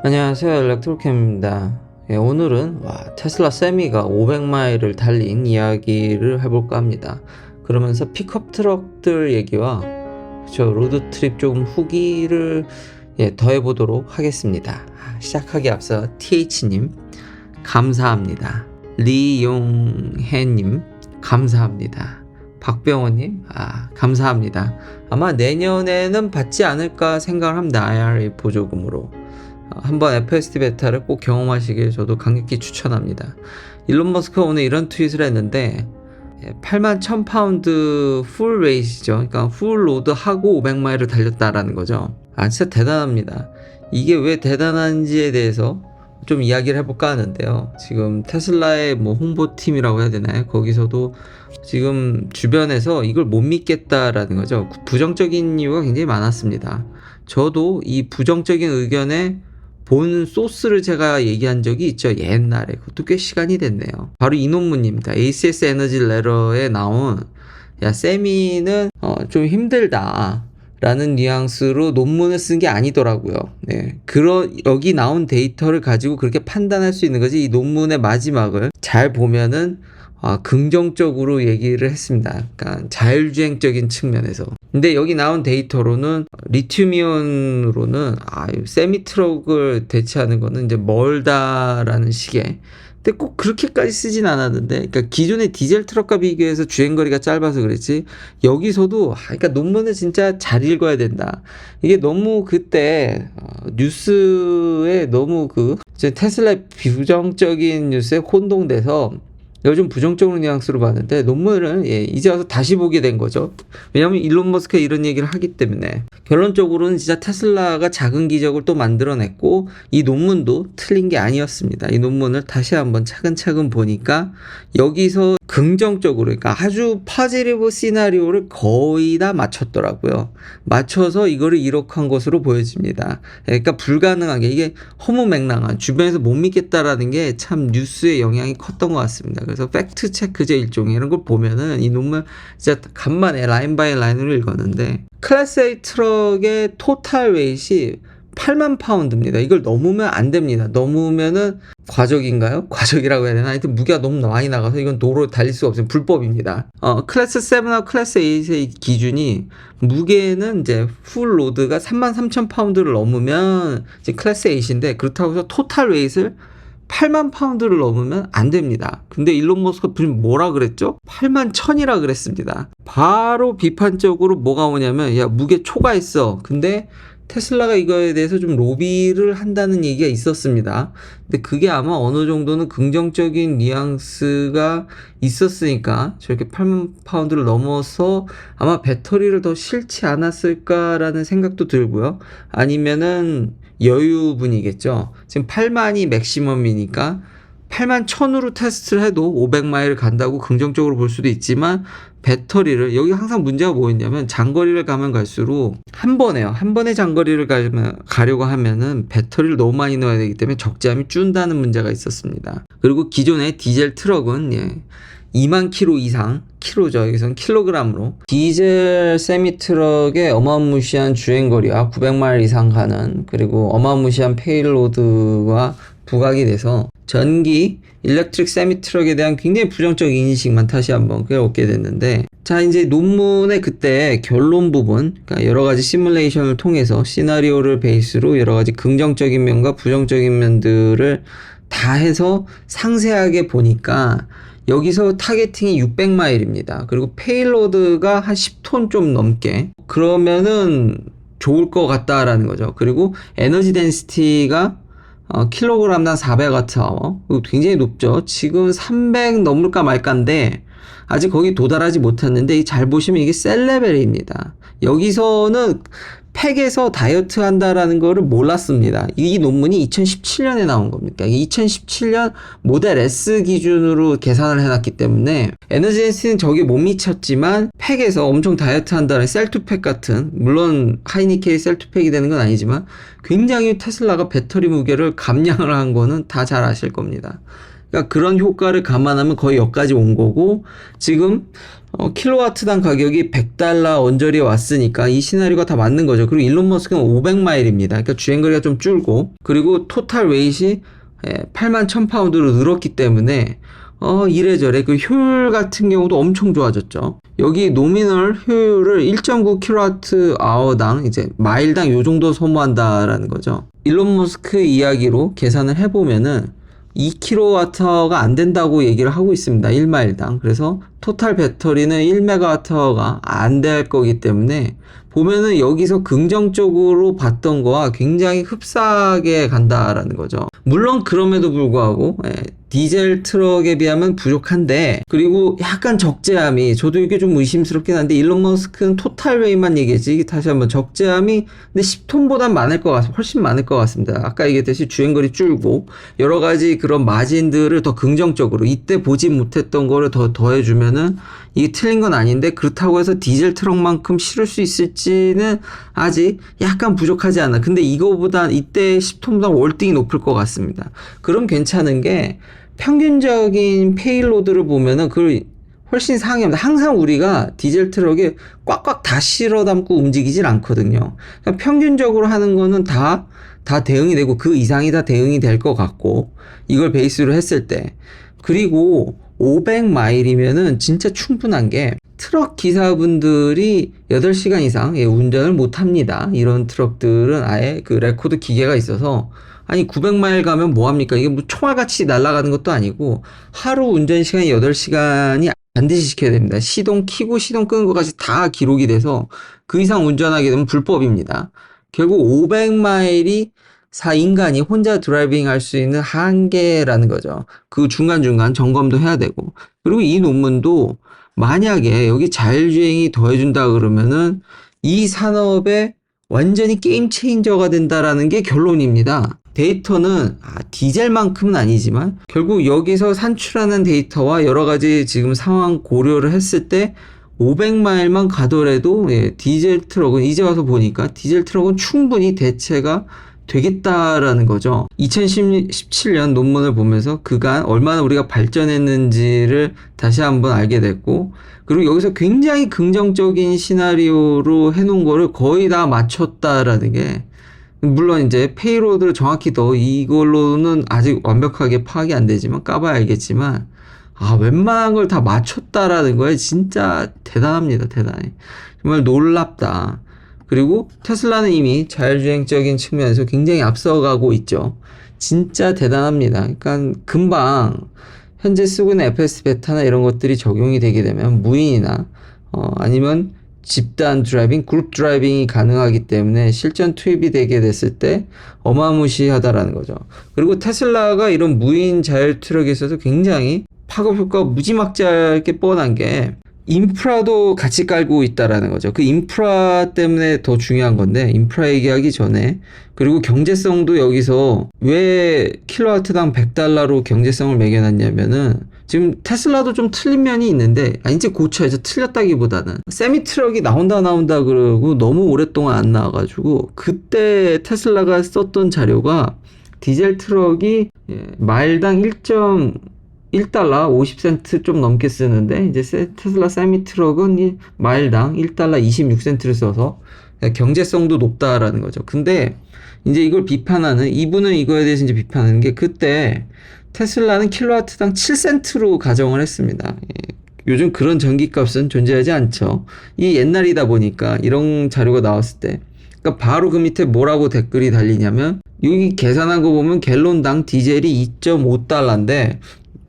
안녕하세요, 일렉트로캠입니다. 오늘은 테슬라 세미가 500마일을 달린 이야기를 해볼까 합니다. 그러면서 픽업 트럭들 얘기와 로드트립 조금 후기를 더해보도록 하겠습니다. 시작하기 앞서 TH님 감사합니다. 리용해님 감사합니다. 박병호님 감사합니다. 아마 내년에는 받지 않을까 생각을 합니다. IRA 보조금으로. 한번 FSD 베타를 꼭 경험하시길 저도 강력히 추천합니다. 일론 머스크가 오늘 이런 트윗을 했는데 81,000파운드 풀 레이스죠. 그러니까 풀 로드하고 500마일을 달렸다라는 거죠. 진짜 대단합니다. 이게 왜 대단한지에 대해서 좀 이야기를 해볼까 하는데요. 지금 테슬라의 홍보팀이라고 해야 되나요? 거기서도 지금 주변에서 이걸 못 믿겠다라는 거죠. 부정적인 이유가 굉장히 많았습니다. 저도 이 부정적인 의견에 본 소스를 제가 얘기한 적이 있죠. 옛날에. 그것도 꽤 시간이 됐네요. 바로 이 논문입니다. ACS 에너지 레터에 나온 세미는 좀 힘들다 라는 뉘앙스로 논문을 쓴 게 아니더라고요. 여기 나온 데이터를 가지고 그렇게 판단할 수 있는 거지. 이 논문의 마지막을 잘 보면은 긍정적으로 얘기를 했습니다. 그러니까 자율주행적인 측면에서. 근데 여기 나온 데이터로는 리튬이온으로는 세미 트럭을 대체하는 거는 이제 멀다라는 식의. 근데 꼭 그렇게까지 쓰진 않았는데, 그러니까 기존의 디젤 트럭과 비교해서 주행거리가 짧아서 그랬지. 여기서도 그러니까 논문을 진짜 잘 읽어야 된다. 이게 너무 그때 뉴스에 너무 테슬라의 부정적인 뉴스에 혼동돼서 요즘 부정적으로 뉘앙스로 봤는데 논문을 이제 와서 다시 보게 된 거죠. 왜냐하면 일론 머스크가 이런 얘기를 하기 때문에. 결론적으로는 진짜 테슬라가 작은 기적을 또 만들어냈고 이 논문도 틀린 게 아니었습니다. 이 논문을 다시 한번 차근차근 보니까 여기서 긍정적으로, 그러니까 아주 파지티브 시나리오를 거의 다 맞췄더라고요. 맞춰서 이거를 이룩한 것으로 보여집니다. 그러니까 불가능하게, 이게 허무맹랑한, 주변에서 못 믿겠다라는 게 참 뉴스의 영향이 컸던 것 같습니다. 그래서 팩트 체크제 일종의 이런 걸 보면은 이 논문 진짜 간만에 라인 바이 라인으로 읽었는데, 클래스 A 트럭의 토탈 웨이트이 8만 파운드입니다. 이걸 넘으면 안 됩니다. 넘으면은 과적인가요? 과적이라고 해야 되나? 하여튼 무게가 너무 많이 나가서 이건 도로에 달릴 수가 없어요. 불법입니다. 클래스 7하고 클래스 8의 기준이 무게는 이제 풀 로드가 33,000파운드를 넘으면 이제 클래스 8인데, 그렇다고 해서 토탈 웨이트를 8만 파운드를 넘으면 안 됩니다. 근데 일론 머스크가 뭐라 그랬죠? 8만 1000이라 그랬습니다. 바로 비판적으로 뭐가 오냐면, 무게 초과했어. 근데 테슬라가 이거에 대해서 좀 로비를 한다는 얘기가 있었습니다. 근데 그게 아마 어느 정도는 긍정적인 뉘앙스가 있었으니까 저렇게 8만 파운드를 넘어서 아마 배터리를 더 싫지 않았을까라는 생각도 들고요. 아니면은 여유분이겠죠. 지금 8만이 맥시멈이니까 8만 1000으로 테스트를 해도 500마일을 간다고 긍정적으로 볼 수도 있지만, 배터리를, 여기 항상 문제가 뭐였냐면 장거리를 가면 갈수록 한 번에 장거리를 가려고 하면은 배터리를 너무 많이 넣어야 되기 때문에 적재함이 준다는 문제가 있었습니다. 그리고 기존의 디젤 트럭은 2만 킬로 이상, 킬로죠. 여기서는 킬로그램으로. 디젤 세미 트럭의 어마무시한 주행거리와 900마일 이상 가는, 그리고 어마무시한 페일로드와 부각이 돼서 전기 일렉트릭 세미 트럭에 대한 굉장히 부정적인 인식만 다시 한번 얻게 됐는데, 자, 이제 논문의 그때 결론 부분, 그러니까 여러 가지 시뮬레이션을 통해서 시나리오를 베이스로 여러 가지 긍정적인 면과 부정적인 면들을 다 해서 상세하게 보니까 여기서 타겟팅이 600마일입니다. 그리고 페일로드가 한 10톤 좀 넘게. 그러면은 좋을 것 같다라는 거죠. 그리고 에너지 덴시티가 킬로그램당 400Wh. 굉장히 높죠. 지금 300 넘을까 말까인데 아직 거기 도달하지 못했는데, 잘 보시면 이게 셀 레벨입니다. 여기서는 팩에서 다이어트 한다라는 거를 몰랐습니다. 이 논문이 2017년에 나온 겁니다. 2017년 모델 S 기준으로 계산을 해놨기 때문에 에너지 덴시티는 저게 못 미쳤지만 팩에서 엄청 다이어트 한다는 셀2팩 같은, 물론 하이니케이 셀2팩이 되는 건 아니지만 굉장히 테슬라가 배터리 무게를 감량을 한 거는 다 잘 아실 겁니다. 그러니까 그런 효과를 감안하면 거의 여기까지 온 거고, 지금 킬로와트당 가격이 $100 언저리에 왔으니까 이 시나리오가 다 맞는 거죠. 그리고 일론 머스크는 500마일입니다. 그러니까 주행거리가 좀 줄고, 그리고 토탈 웨이트이 81,000파운드로 늘었기 때문에 이래저래 그 효율 같은 경우도 엄청 좋아졌죠. 여기 노미널 효율을 1.9kWh당 이제 마일당 요 정도 소모한다라는 거죠. 일론 머스크 이야기로 계산을 해보면은 2kWh가 안 된다고 얘기를 하고 있습니다. 1마일당. 그래서 토탈 배터리는 1MWh가 안 될 거기 때문에 보면은 여기서 긍정적으로 봤던 거와 굉장히 흡사하게 간다라는 거죠. 물론 그럼에도 불구하고 디젤 트럭에 비하면 부족한데, 그리고 약간 적재함이, 저도 이게 좀 의심스럽긴 한데 일론 머스크는 토탈 웨이만 얘기했지, 다시 한번 적재함이 근데 10톤보단 훨씬 많을 것 같습니다. 아까 얘기했듯이 주행거리 줄고 여러 가지 그런 마진들을 더 긍정적으로, 이때 보지 못했던 거를 더 더해주면은 이게 틀린 건 아닌데, 그렇다고 해서 디젤 트럭만큼 실을 수 있을지는 아직 약간 부족하지 않아. 근데 이거보다 이때 10톤보다 월등히 높을 것 같습니다. 그럼 괜찮은 게 평균적인 페일로드를 보면은 그걸 훨씬 상회합니다. 항상 우리가 디젤 트럭에 꽉꽉 다 실어 담고 움직이질 않거든요. 그러니까 평균적으로 하는 거는 다 대응이 되고 그 이상이 다 대응이 될 것 같고, 이걸 베이스로 했을 때. 그리고 500마일이면은 진짜 충분한 게, 트럭 기사분들이 8시간 이상 운전을 못 합니다. 이런 트럭들은 아예 그 레코드 기계가 있어서, 아니 900마일 가면 뭐합니까? 이게 뭐 총알같이 날아가는 것도 아니고 하루 운전 시간이 8시간이 반드시 지켜야 됩니다. 시동 키고 시동 끄는 것까지 다 기록이 돼서 그 이상 운전하게 되면 불법입니다. 결국 500마일이 인간이 혼자 드라이빙 할 수 있는 한계라는 거죠. 그 중간중간 점검도 해야 되고, 그리고 이 논문도 만약에 여기 자율주행이 더해준다 그러면은 이 산업에 완전히 게임 체인저가 된다라는 게 결론입니다. 데이터는 디젤만큼은 아니지만 결국 여기서 산출하는 데이터와 여러 가지 지금 상황 고려를 했을 때 500마일만 가더라도 디젤 트럭은, 이제 와서 보니까 디젤 트럭은 충분히 대체가 되겠다라는 거죠. 2017년 논문을 보면서 그간 얼마나 우리가 발전했는지를 다시 한번 알게 됐고, 그리고 여기서 굉장히 긍정적인 시나리오로 해놓은 거를 거의 다 맞췄다라는 게, 물론 이제 페이로드를 정확히 더 이걸로는 아직 완벽하게 파악이 안 되지만 까봐야 알겠지만, 웬만한 걸 다 맞췄다라는 거에 진짜 대단합니다. 대단해. 정말 놀랍다. 그리고 테슬라는 이미 자율주행적인 측면에서 굉장히 앞서가고 있죠. 진짜 대단합니다. 그러니까 금방 현재 쓰고 있는 FS 베타나 이런 것들이 적용이 되게 되면 무인이나 아니면 집단 드라이빙, 그룹 드라이빙이 가능하기 때문에 실전 투입이 되게 됐을 때 어마무시하다라는 거죠. 그리고 테슬라가 이런 무인 자율 트럭에 있어서 굉장히 파급 효과가 무지막지하게 뻔한 게, 인프라도 같이 깔고 있다라는 거죠. 그 인프라 때문에 더 중요한 건데, 인프라 얘기하기 전에, 그리고 경제성도 여기서 왜 킬로와트당 $100로 경제성을 매겨놨냐면은, 지금 테슬라도 좀 틀린 면이 있는데, 이제 고쳐야죠. 틀렸다기보다는 세미 트럭이 나온다 그러고 너무 오랫동안 안 나와가지고, 그때 테슬라가 썼던 자료가 디젤 트럭이 마일당 1달러 50센트 좀 넘게 쓰는데, 이제 테슬라 세미 트럭은 마일당 1달러 26센트를 써서 경제성도 높다라는 거죠. 근데 이제 이걸 비판하는, 이분은 이거에 대해서 이제 비판하는 게, 그때 테슬라는 킬로와트당 7센트로 가정을 했습니다. 요즘 그런 전기값은 존재하지 않죠. 이 옛날이다 보니까 이런 자료가 나왔을 때, 그러니까 바로 그 밑에 뭐라고 댓글이 달리냐면, 여기 계산한 거 보면 갤론당 디젤이 2.5달러인데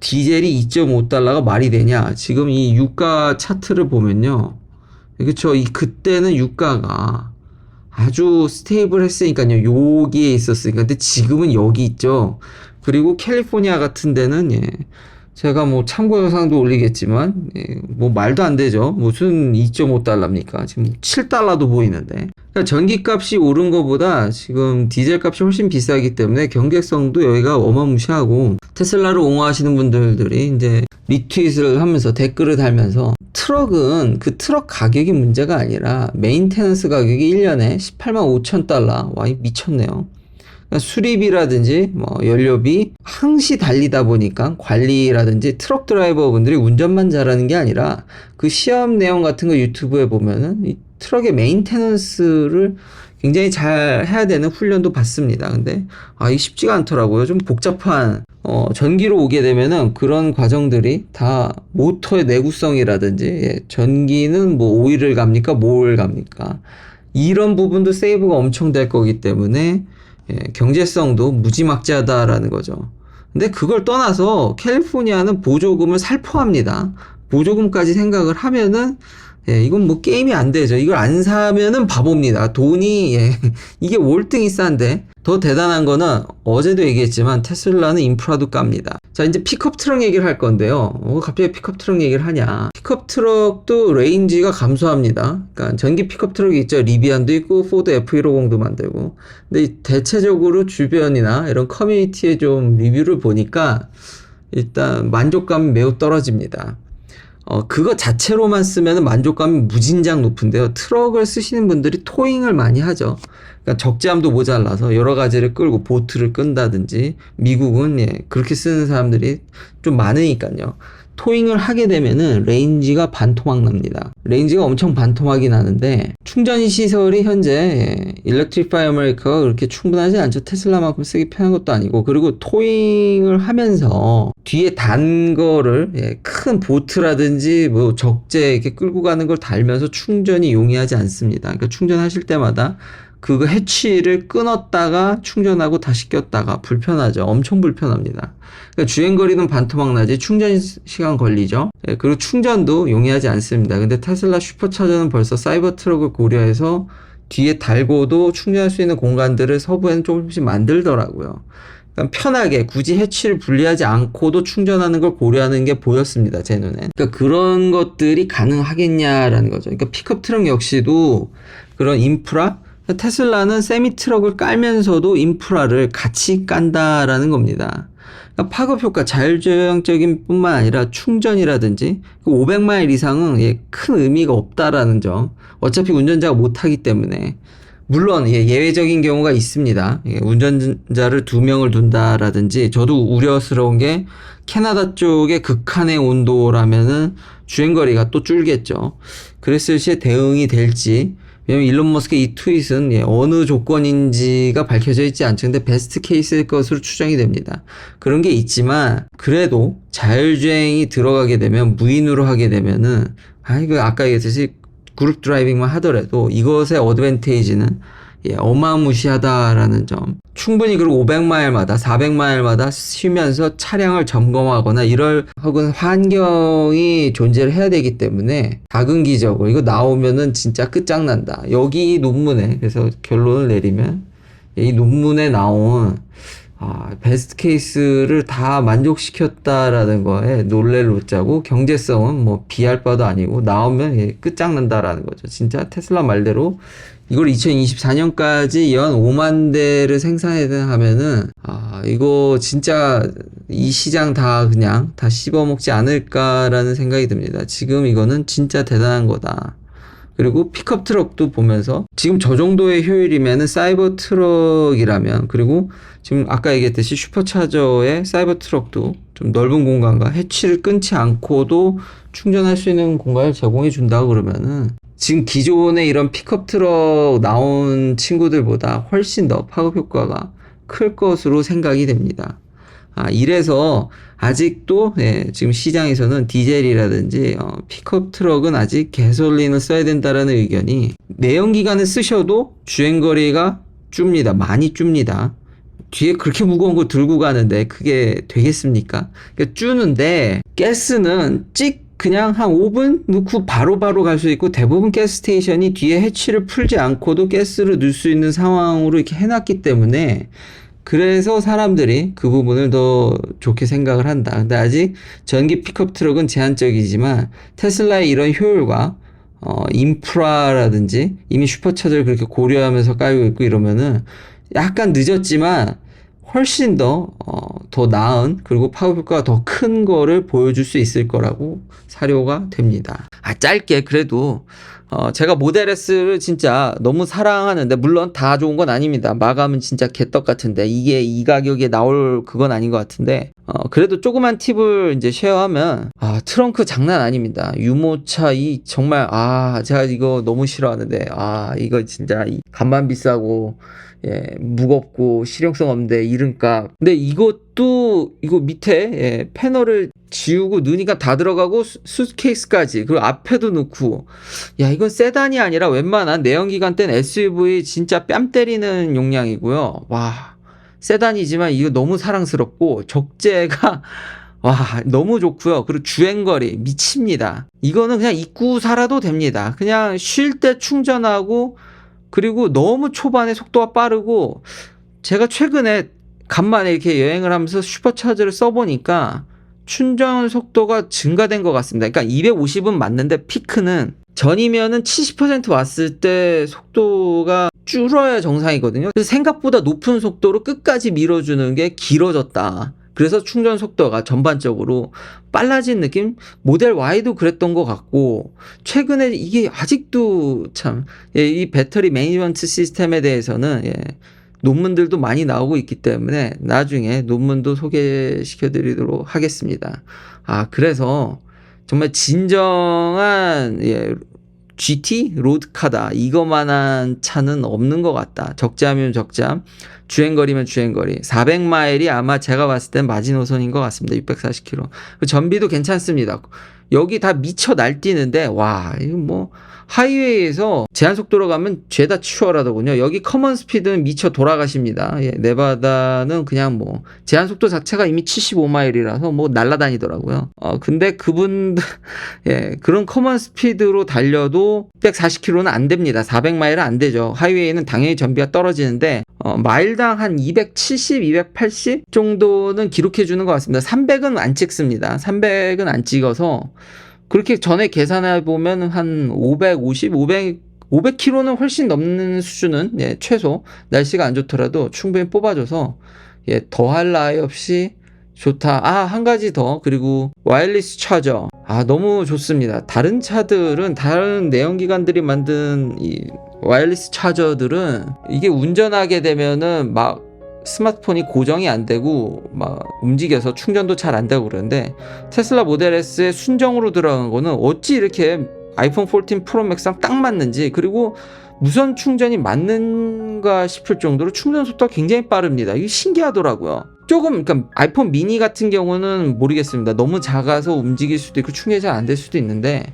디젤이 2.5달러가 말이 되냐? 지금 이 유가 차트를 보면요, 그쵸? 그때는 유가가 아주 스테이블 했으니까요. 여기에 있었으니까. 근데 지금은 여기 있죠. 그리고 캘리포니아 같은 데는 제가 뭐 참고 영상도 올리겠지만 뭐 말도 안 되죠. 무슨 2.5달러입니까? 지금 7달러도 보이는데. 그러니까 전기값이 오른 것보다 지금 디젤 값이 훨씬 비싸기 때문에 경제성도 여기가 어마무시하고, 테슬라를 옹호하시는 분들이 이제 리트윗을 하면서 댓글을 달면서, 트럭은 그 트럭 가격이 문제가 아니라 메인테넌스 가격이 1년에 185,000달러. 와, 미쳤네요. 그러니까 수리비라든지 뭐 연료비 항시 달리다 보니까 관리라든지 트럭 드라이버 분들이 운전만 잘하는 게 아니라 그 시험 내용 같은 거 유튜브에 보면은 이 트럭의 메인테넌스를 굉장히 잘 해야 되는 훈련도 받습니다. 근데 이게 쉽지가 않더라고요. 좀 복잡한 전기로 오게 되면은 그런 과정들이 다 모터의 내구성이라든지 전기는 뭐 오일을 갑니까? 뭐를 갑니까? 이런 부분도 세이브가 엄청 될 거기 때문에 경제성도 무지막지하다라는 거죠. 근데 그걸 떠나서 캘리포니아는 보조금을 살포합니다. 보조금까지 생각을 하면은 이건 뭐 게임이 안 되죠. 이걸 안 사면은 바보입니다. 돈이 이게 월등히 싼데 더 대단한 거는 어제도 얘기했지만 테슬라는 인프라도 깝니다. 자, 이제 픽업 트럭 얘기를 할 건데요. 갑자기 픽업 트럭 얘기를 하냐. 픽업 트럭도 레인지가 감소합니다. 그러니까 전기 픽업 트럭이 있죠. 리비안도 있고 포드 F150도 만들고. 근데 대체적으로 주변이나 이런 커뮤니티에 좀 리뷰를 보니까 일단 만족감이 매우 떨어집니다. 그거 자체로만 쓰면 만족감이 무진장 높은데요. 트럭을 쓰시는 분들이 토잉을 많이 하죠. 그러니까 적재함도 모자라서 여러 가지를 끌고 보트를 끈다든지, 미국은 그렇게 쓰는 사람들이 좀 많으니까요. 토잉을 하게 되면은 레인지가 반토막 납니다. 레인지가 엄청 반토막이 나는데 충전 시설이 현재 일렉트리파이 아메리카가 그렇게 충분하지 않죠. 테슬라만큼 쓰기 편한 것도 아니고, 그리고 토잉을 하면서 뒤에 단 거를 큰 보트라든지 뭐 적재 이렇게 끌고 가는 걸 달면서 충전이 용이하지 않습니다. 그러니까 충전하실 때마다 그거 해치를 끊었다가 충전하고 다시 꼈다가 불편하죠. 엄청 불편합니다. 그러니까 주행거리는 반토막 나지 충전 시간 걸리죠. 그리고 충전도 용이하지 않습니다. 근데 테슬라 슈퍼차저는 벌써 사이버 트럭을 고려해서 뒤에 달고도 충전할 수 있는 공간들을 서부에는 조금씩 만들더라고요. 그러니까 편하게 굳이 해치를 분리하지 않고도 충전하는 걸 고려하는 게 보였습니다. 제 눈엔. 그러니까 그런 것들이 가능하겠냐라는 거죠. 그러니까 픽업 트럭 역시도 그런 인프라, 테슬라는 세미 트럭을 깔면서도 인프라를 같이 깐다라는 겁니다. 그러니까 파급 효과, 자율주행적인 뿐만 아니라 충전이라든지 500마일 이상은 큰 의미가 없다라는 점. 어차피 운전자가 못하기 때문에. 물론 예외적인 경우가 있습니다. 운전자를 2명을 둔다라든지. 저도 우려스러운 게 캐나다 쪽의 극한의 온도라면은 주행거리가 또 줄겠죠. 그랬을 시에 대응이 될지. 왜냐면 일론 머스크의 이 트윗은 어느 조건인지가 밝혀져 있지 않죠. 근데 베스트 케이스일 것으로 추정이 됩니다. 그런 게 있지만 그래도 자율주행이 들어가게 되면, 무인으로 하게 되면은 이거 아까 얘기했듯이 그룹 드라이빙만 하더라도 이것의 어드밴테이지는 어마무시하다라는 점. 충분히 그리고 500마일마다 400마일마다 쉬면서 차량을 점검하거나 이럴 혹은 환경이 존재를 해야 되기 때문에 작은 기적으로 이거 나오면은 진짜 끝장난다. 여기 논문에, 그래서 결론을 내리면 이 논문에 나온 베스트 케이스를 다 만족시켰다라는 거에 놀랄 노자고, 경제성은 뭐 비할 바도 아니고 나오면 끝장난다라는 거죠. 진짜 테슬라 말대로 이걸 2024년까지 연 5만 대를 생산해야 하면은 이거 진짜 이 시장 다 그냥 다 씹어먹지 않을까라는 생각이 듭니다. 지금 이거는 진짜 대단한 거다. 그리고 픽업 트럭도 보면서 지금 저 정도의 효율이면은 사이버 트럭이라면, 그리고 지금 아까 얘기했듯이 슈퍼차저의 사이버 트럭도 좀 넓은 공간과 해치를 끊지 않고도 충전할 수 있는 공간을 제공해 준다고 그러면은 지금 기존의 이런 픽업 트럭 나온 친구들보다 훨씬 더 파급 효과가 클 것으로 생각이 됩니다. 이래서 아직도 지금 시장에서는 디젤이라든지 픽업 트럭은 아직 가솔린을 써야 된다라는 의견이, 내연기관을 쓰셔도 주행거리가 줍니다. 많이 줍니다. 뒤에 그렇게 무거운 거 들고 가는데 그게 되겠습니까? 그러니까 주는데 가스는 그냥 한 5분 넣고 바로바로 갈 수 있고, 대부분 가스 스테이션이 뒤에 해치를 풀지 않고도 가스를 넣을 수 있는 상황으로 이렇게 해놨기 때문에, 그래서 사람들이 그 부분을 더 좋게 생각을 한다. 근데 아직 전기 픽업 트럭은 제한적이지만 테슬라의 이런 효율과 인프라라든지 이미 슈퍼차저를 그렇게 고려하면서 깔고 있고 이러면은 약간 늦었지만 훨씬 더 나은, 그리고 파급 효과가 더 큰 거를 보여줄 수 있을 거라고 사료가 됩니다. 짧게 그래도 제가 모델 S를 진짜 너무 사랑하는데, 물론 다 좋은 건 아닙니다. 마감은 진짜 개떡 같은데 이게 이 가격에 나올 그건 아닌 것 같은데, 그래도 조그만 팁을 이제 쉐어하면, 트렁크 장난 아닙니다. 유모차 정말, 제가 이거 너무 싫어하는데, 이거 진짜 간만 비싸고, 무겁고 실용성 없는데 이름값. 근데 이것도 이거 밑에 패널을 지우고 넣으니까 다 들어가고 수트케이스까지, 그리고 앞에도 넣고, 이건 세단이 아니라 웬만한 내연기관 땐 SUV 진짜 뺨 때리는 용량이고요. 와, 세단이지만 이거 너무 사랑스럽고 적재가 너무 좋고요. 그리고 주행거리 미칩니다. 이거는 그냥 입고 살아도 됩니다. 그냥 쉴 때 충전하고, 그리고 너무 초반에 속도가 빠르고, 제가 최근에 간만에 이렇게 여행을 하면서 슈퍼차저를 써보니까 충전 속도가 증가된 것 같습니다. 그러니까 250은 맞는데 피크는 전이면은 70% 왔을 때 속도가 줄어야 정상이거든요. 그래서 생각보다 높은 속도로 끝까지 밀어주는 게 길어졌다. 그래서 충전 속도가 전반적으로 빨라진 느낌? 모델 Y도 그랬던 것 같고, 최근에 이게 아직도 참, 이 배터리 매니지먼트 시스템에 대해서는 논문들도 많이 나오고 있기 때문에 나중에 논문도 소개시켜 드리도록 하겠습니다. 그래서 정말 진정한 GT? 로드카다. 이거만한 차는 없는 것 같다. 적재하면 적재함, 주행거리면 주행거리. 400마일이 아마 제가 봤을 땐 마지노선인 것 같습니다. 640km. 전비도 괜찮습니다. 여기 다 미쳐 날뛰는데, 이거 뭐 하이웨이에서 제한속도로 가면 죄다 치열하더군요. 여기 커먼 스피드는 미쳐 돌아가십니다. 네바다는 그냥 뭐 제한속도 자체가 이미 75마일이라서 뭐 날아다니더라고요. 근데 그분들 그런 커먼 스피드로 달려도 640km는 안 됩니다. 400마일은 안 되죠. 하이웨이는 당연히 전비가 떨어지는데, 마일당 한 270, 280 정도는 기록해 주는 것 같습니다. 300은 안 찍습니다. 300은 안 찍어서, 그렇게 전에 계산해 보면 한 550, 500km는 훨씬 넘는 수준은 최소 날씨가 안 좋더라도 충분히 뽑아줘서 더할 나위 없이 좋다. 한 가지 더, 그리고 와이어리스 차저 너무 좋습니다. 다른 차들은, 다른 내연기관들이 만든 이 와이어리스 차저들은 이게 운전하게 되면은 막 스마트폰이 고정이 안 되고 막 움직여서 충전도 잘 안 되고 그러는데, 테슬라 모델 S의 순정으로 들어간 거는 어찌 이렇게 아이폰 14 프로 맥스랑 딱 맞는지, 그리고 무선 충전이 맞는가 싶을 정도로 충전 속도가 굉장히 빠릅니다. 이게 신기하더라고요. 그러니까 아이폰 미니 같은 경우는 모르겠습니다. 너무 작아서 움직일 수도 있고 충전이 잘 안 될 수도 있는데,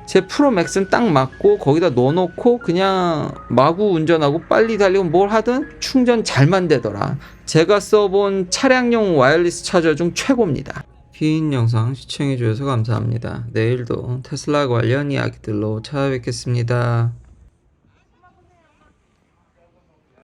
제 프로 맥스는 딱 맞고 거기다 넣어놓고 그냥 마구 운전하고 빨리 달리고 뭘 하든 충전 잘만 되더라. 제가 써본 차량용 와이어리스 차저 중 최고입니다. 긴 영상 시청해주셔서 감사합니다. 내일도 테슬라 관련 이야기들로 찾아뵙겠습니다.